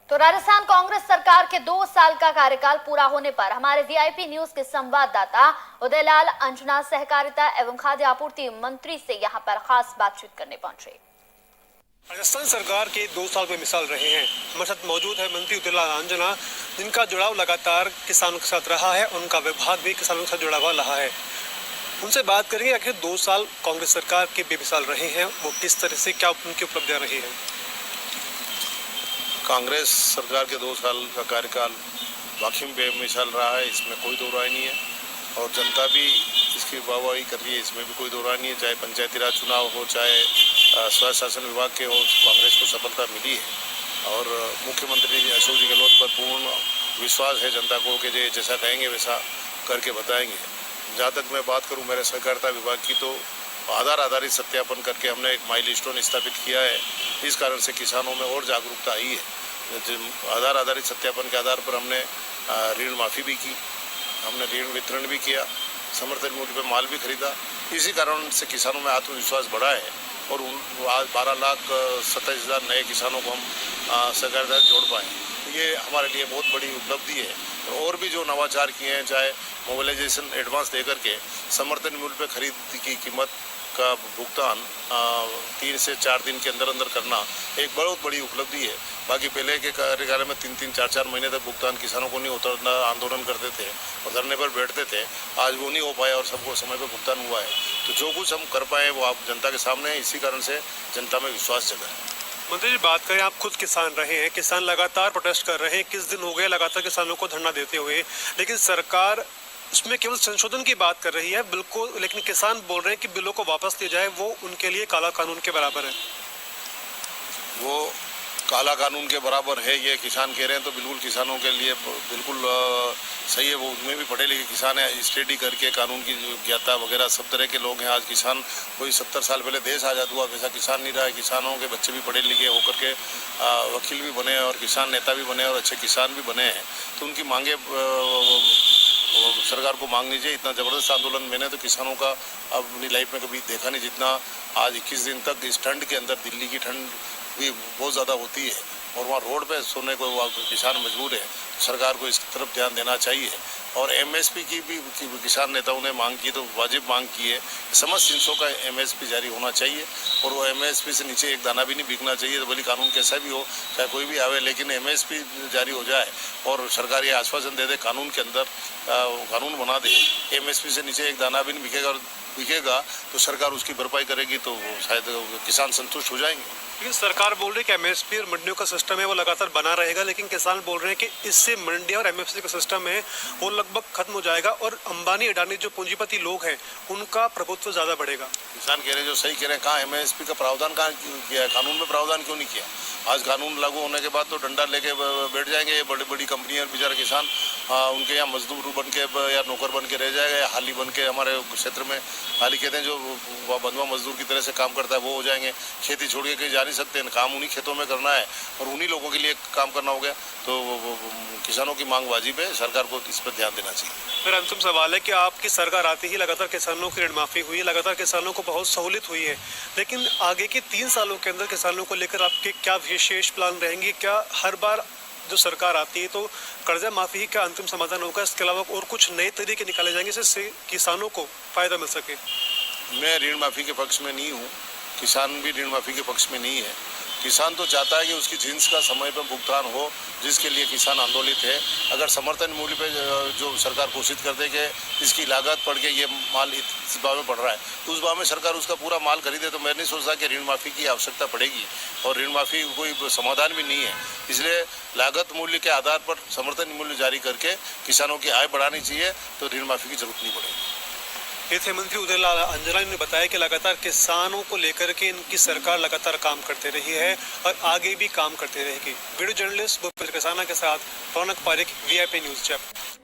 तो राजस्थान कांग्रेस सरकार के 2 साल का कार्यकाल पूरा होने पर हमारे वीआईपी न्यूज के संवाददाता उदयलाल अंजना सहकारिता एवं खाद्य आपूर्ति मंत्री से यहां पर खास बातचीत करने पहुंचे। राजस्थान सरकार के 2 साल पे मिसाल रहे हैं। हमारे साथ मौजूद है मंत्री उदयलाल अंजना, जिनका जुड़ाव लगातार किसानों के साथ रहा है, उनका विभाग भी किसानों के साथ जुड़ा हुआ रहा है। उनसे बात करेंगे आखिर 2 साल कांग्रेस सरकार के बेमिसाल रहे हैं, वो किस तरह से क्या उनकी उपलब्धियां रही हैं। कांग्रेस सरकार के 2 साल का कार्यकाल वाकई में बेमिसाल रहा है, इसमें कोई दो राय नहीं है और जनता भी इसकी वाहवाही कर रही है, इसमें भी कोई दो राय नहीं है। चाहे पंचायती राज चुनाव हो, चाहे स्वयं शासन विभाग के हो, कांग्रेस को सफलता मिली है और मुख्यमंत्री अशोक जी गहलोत पर पूर्ण विश्वास है जनता को कि जैसा कहेंगे वैसा करके बताएंगे। जहाँ तक मैं बात करूँ मेरे सहकारिता विभाग की, तो आधार आधारित सत्यापन करके हमने एक माइलस्टोन स्थापित किया है। इस कारण से किसानों में और जागरूकता आई है। आधार आधारित सत्यापन के आधार पर हमने ऋण माफ़ी भी की, हमने ऋण वितरण भी किया, समर्थन मूल्य पर माल भी खरीदा। इसी कारण से किसानों में आत्मविश्वास बढ़ा है और आज 12,27,000 नए किसानों को हम सहकारिता जोड़ पाए। ये हमारे लिए बहुत बड़ी उपलब्धि है। और भी जो नवाचार किए हैं, चाहे मोबिलाइजेशन एडवांस देकर के समर्थन मूल्य पर खरीद की कीमत का भुगतान 3 से 4 दिन के अंदर अंदर करना एक बहुत बड़ी उपलब्धि है। बाकी पहले के कार्यकाल में 3-3, 4-4 महीने तक भुगतान किसानों को नहीं होता, आंदोलन करते थे और धरने पर बैठते थे। आज वो नहीं हो पाया और सबको समय पर भुगतान हुआ है। तो जो कुछ हम कर पाए वो आप जनता के सामने है, इसी कारण से जनता में विश्वास जगा है। मंत्री जी, बात करें, आप खुद किसान रहे हैं, किसान लगातार प्रोटेस्ट कर रहे हैं, किस दिन हो गए लगातार किसानों को धरना देते हुए, लेकिन सरकार उसमें केवल संशोधन की बात कर रही है बिल्कुल, लेकिन किसान बोल रहे हैं कि बिलों को वापस लिया जाए, वो उनके लिए काला कानून के बराबर है। वो काला कानून के बराबर है, ये किसान कह रहे हैं तो बिल्कुल किसानों के लिए बिल्कुल सही है। वो उनमें भी पढ़े लिखे किसान हैं, स्टडी करके कानून की ज्ञाता वगैरह सब तरह के लोग हैं। आज किसान कोई 70 साल पहले देश आज़ाद हुआ वैसा किसान नहीं रहा है। किसानों के बच्चे भी पढ़े लिखे होकर के वकील भी बने और किसान नेता भी बने और अच्छे किसान भी बने हैं। तो उनकी मांगे सरकार को मांगनी चाहिए। इतना ज़बरदस्त आंदोलन मैंने तो किसानों का अपनी लाइफ में कभी देखा नहीं, जितना आज 21 दिन तक इस ठंड के अंदर। दिल्ली की ठंड भी बहुत ज़्यादा होती है और वहाँ रोड पे सोने को किसान मजबूर है। सरकार को इसकी तरफ ध्यान देना चाहिए। और एमएसपी की भी किसान नेताओं ने मांग की, तो वाजिब मांग की है। समस्त जिनसों का एमएसपी जारी होना चाहिए और वो एमएसपी से नीचे एक दाना भी नहीं बिकना चाहिए। तो भले कानून कैसा भी हो, चाहे कोई भी आवे, लेकिन एमएसपी जारी हो जाए और सरकार ये आश्वासन दे दे कानून के अंदर, कानून बना दे, एमएसपी से नीचे एक दाना भी नहीं बिकेगा तो सरकार उसकी भरपाई करेगी, तो शायद किसान संतुष्ट हो जाएंगे। लेकिन सरकार बोल रही है कि एमएसपी और मंडियों का सिस्टम है वो लगातार बना रहेगा, लेकिन किसान बोल रहे हैं कि इससे मंडियां और एमएसपी का सिस्टम है वो लगभग खत्म हो जाएगा और अंबानी अडानी जो पूंजीपति लोग हैं उनका प्रभुत्व ज़्यादा बढ़ेगा। किसान कह रहे हैं, जो सही कह रहे हैं, कहाँ एमएसपी का प्रावधान कहाँ किया है? कानून में प्रावधान क्यों नहीं किया? आज कानून लागू होने के बाद तो डंडा लेके बैठ जाएंगे ये बड़ी बड़ी कंपनियां, बेचारे किसान उनके यहाँ मजदूर बन के या नौकर बन के रह जाएगा, या हाली बन के, हमारे क्षेत्र में हाली कहते हैं जो बंधुआ मजदूर की तरह से काम करता है, वो हो जाएंगे। खेती छोड़ के कहीं जा नहीं सकते, काम उन्हीं खेतों में करना है और उन्हीं लोगों के लिए काम करना हो गया। तो किसानों की मांग वाजिब है, सरकार को इस पर ध्यान देना चाहिए। मेरा अंतिम सवाल है कि आपकी सरकार आते ही लगातार किसानों की ऋण माफ़ी हुई है, लगातार किसानों को बहुत सहूलियत हुई है, लेकिन आगे के 3 सालों के अंदर किसानों को लेकर आपके क्या विशेष प्लान रहेंगे? क्या हर बार जो सरकार आती है तो कर्जा माफ़ी ही का अंतिम समाधान होगा, इसके अलावा और कुछ नए तरीके निकाले जाएंगे जिससे किसानों को फ़ायदा मिल सके? मैं ऋण माफ़ी के पक्ष में नहीं हूँ, किसान भी ऋण माफ़ी के पक्ष में नहीं है। किसान तो चाहता है कि उसकी जिन्स का समय पर भुगतान हो, जिसके लिए किसान आंदोलित है। अगर समर्थन मूल्य पे जो सरकार घोषित कर दे कि इसकी लागत पड़ के ये माल इस भाव में पड़ रहा है, तो उस भाव में सरकार उसका पूरा माल खरीदे, तो मैं नहीं सोचता कि ऋण माफ़ी की आवश्यकता पड़ेगी। और ऋण माफ़ी कोई समाधान भी नहीं है, इसलिए लागत मूल्य के आधार पर समर्थन मूल्य जारी करके किसानों की आय बढ़ानी चाहिए, तो ऋण माफ़ी की जरूरत नहीं पड़ेगी। ये थे मंत्री उदयलाल अंजना ने बताया कि लगातार किसानों को लेकर के इनकी सरकार लगातार काम करते रही है और आगे भी काम करते रहेगी। वीडियो जर्नलिस्ट भूपेंद्र कसाना के साथ रौनक पारिक, वीआईपी न्यूज़ जयपुर।